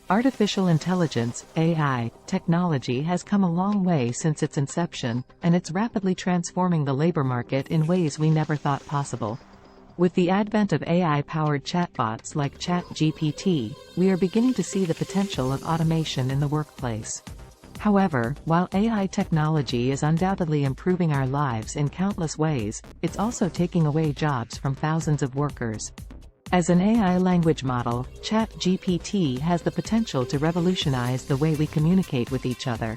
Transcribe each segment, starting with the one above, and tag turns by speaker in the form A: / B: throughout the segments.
A: Artificial intelligence, AI, technology has come a long way since its inception, and it's rapidly transforming the labor market in ways we never thought possible. With the advent of AI-powered chatbots like ChatGPT, we are beginning to see the potential of automation in the workplace. However, while AI technology is undoubtedly improving our lives in countless ways, it's also taking away jobs from thousands of workers. As an AI language model, ChatGPT has the potential to revolutionize the way we communicate with each other.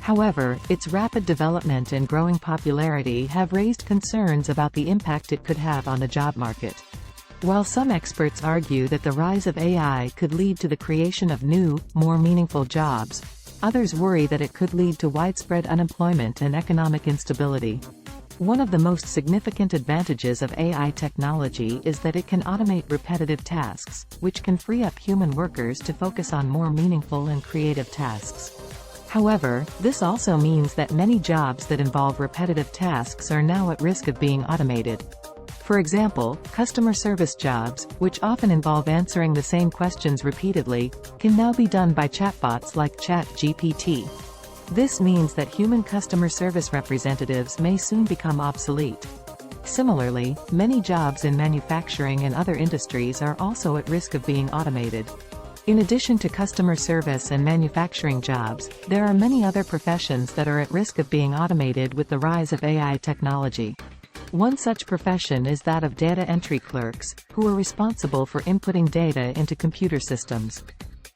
A: However, its rapid development and growing popularity have raised concerns about the impact it could have on the job market. While some experts argue that the rise of AI could lead to the creation of new, more meaningful jobs, others worry that it could lead to widespread unemployment and economic instability. One of the most significant advantages of AI technology is that it can automate repetitive tasks, which can free up human workers to focus on more meaningful and creative tasks. However, this also means that many jobs that involve repetitive tasks are now at risk of being automated. For example, customer service jobs, which often involve answering the same questions repeatedly, can now be done by chatbots like ChatGPT. This means that human customer service representatives may soon become obsolete. Similarly, many jobs in manufacturing and other industries are also at risk of being automated. In addition to customer service and manufacturing jobs, there are many other professions that are at risk of being automated with the rise of AI technology. One such profession is that of data entry clerks, who are responsible for inputting data into computer systems.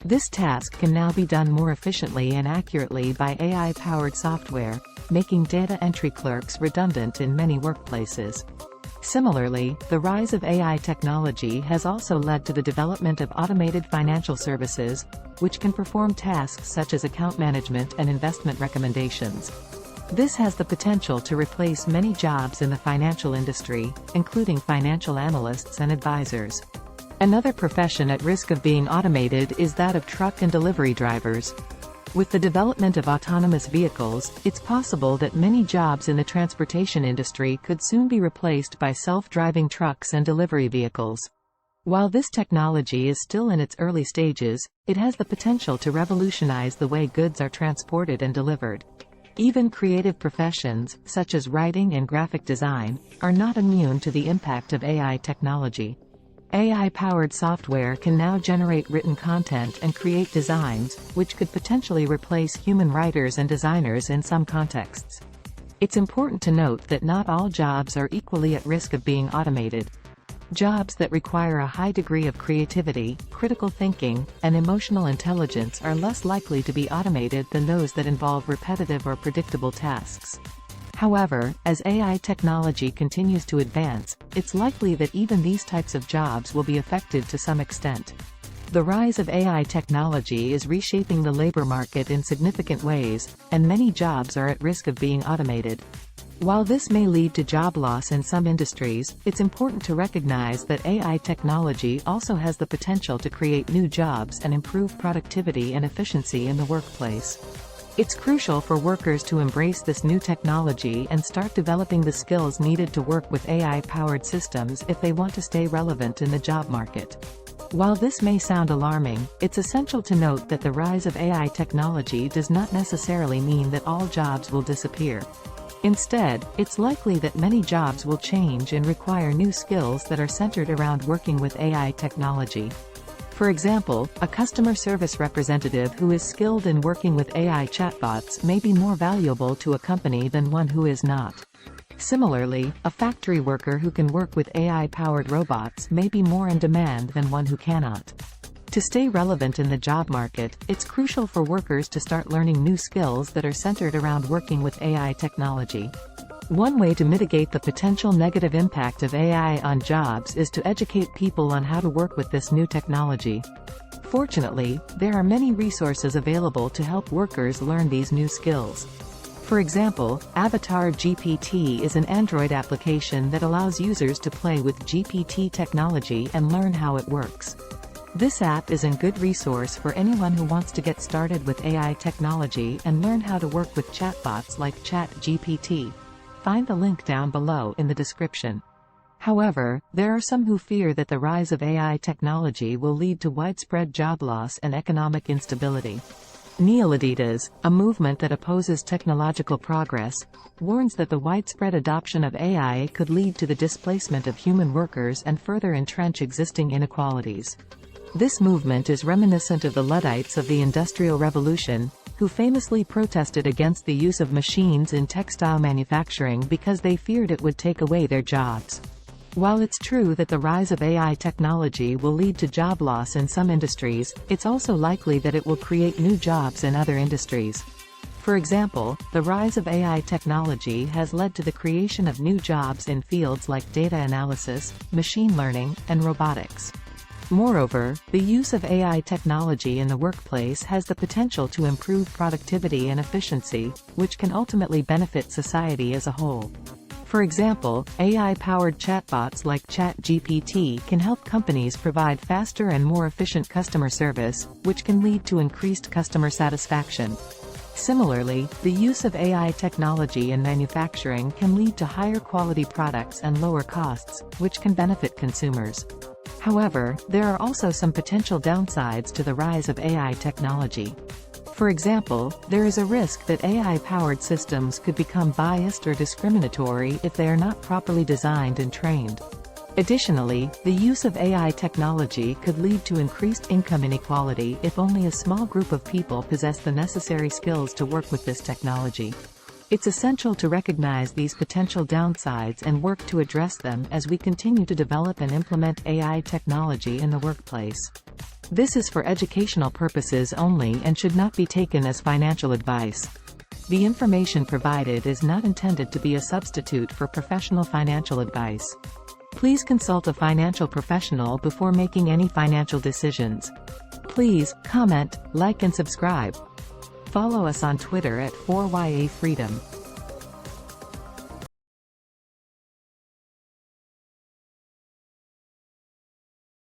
A: This task can now be done more efficiently and accurately by AI-powered software, making data entry clerks redundant in many workplaces. Similarly, the rise of AI technology has also led to the development of automated financial services, which can perform tasks such as account management and investment recommendations. This has the potential to replace many jobs in the financial industry, including financial analysts and advisors. Another profession at risk of being automated is that of truck and delivery drivers. With the development of autonomous vehicles, it's possible that many jobs in the transportation industry could soon be replaced by self-driving trucks and delivery vehicles. While this technology is still in its early stages, it has the potential to revolutionize the way goods are transported and delivered. Even creative professions, such as writing and graphic design, are not immune to the impact of AI technology. AI-powered software can now generate written content and create designs, which could potentially replace human writers and designers in some contexts. It's important to note that not all jobs are equally at risk of being automated. Jobs that require a high degree of creativity, critical thinking, and emotional intelligence are less likely to be automated than those that involve repetitive or predictable tasks. However, as AI technology continues to advance, it's likely that even these types of jobs will be affected to some extent. The rise of AI technology is reshaping the labor market in significant ways, and many jobs are at risk of being automated. While this may lead to job loss in some industries, it's important to recognize that AI technology also has the potential to create new jobs and improve productivity and efficiency in the workplace. It's crucial for workers to embrace this new technology and start developing the skills needed to work with AI-powered systems if they want to stay relevant in the job market. While this may sound alarming, it's essential to note that the rise of AI technology does not necessarily mean that all jobs will disappear. Instead, it's likely that many jobs will change and require new skills that are centered around working with AI technology. For example, a customer service representative who is skilled in working with AI chatbots may be more valuable to a company than one who is not. Similarly, a factory worker who can work with AI-powered robots may be more in demand than one who cannot. To stay relevant in the job market, it's crucial for workers to start learning new skills that are centered around working with AI technology. One way to mitigate the potential negative impact of AI on jobs is to educate people on how to work with this new technology. Fortunately, there are many resources available to help workers learn these new skills. For example, Avatar GPT is an Android application that allows users to play with GPT technology and learn how it works. This app is a good resource for anyone who wants to get started with AI technology and learn how to work with chatbots like ChatGPT. Find the link down below in the description. However, there are some who fear that the rise of AI technology will lead to widespread job loss and economic instability. Neo-Adidas, a movement that opposes technological progress, warns that the widespread adoption of AI could lead to the displacement of human workers and further entrench existing inequalities. This movement is reminiscent of the Luddites of the Industrial Revolution, who famously protested against the use of machines in textile manufacturing because they feared it would take away their jobs. While it's true that the rise of AI technology will lead to job loss in some industries, it's also likely that it will create new jobs in other industries. For example, the rise of AI technology has led to the creation of new jobs in fields like data analysis, machine learning, and robotics. Moreover, the use of AI technology in the workplace has the potential to improve productivity and efficiency, which can ultimately benefit society as a whole. For example, AI-powered chatbots like ChatGPT can help companies provide faster and more efficient customer service, which can lead to increased customer satisfaction. Similarly, the use of AI technology in manufacturing can lead to higher quality products and lower costs, which can benefit consumers. However, there are also some potential downsides to the rise of AI technology. For example, there is a risk that AI-powered systems could become biased or discriminatory if they are not properly designed and trained. Additionally, the use of AI technology could lead to increased income inequality if only a small group of people possess the necessary skills to work with this technology. It's essential to recognize these potential downsides and work to address them as we continue to develop and implement AI technology in the workplace. This is for educational purposes only and should not be taken as financial advice. The information provided is not intended to be a substitute for professional financial advice. Please consult a financial professional before making any financial decisions. Please, comment, like and subscribe. Follow us on Twitter at 4YA Freedom.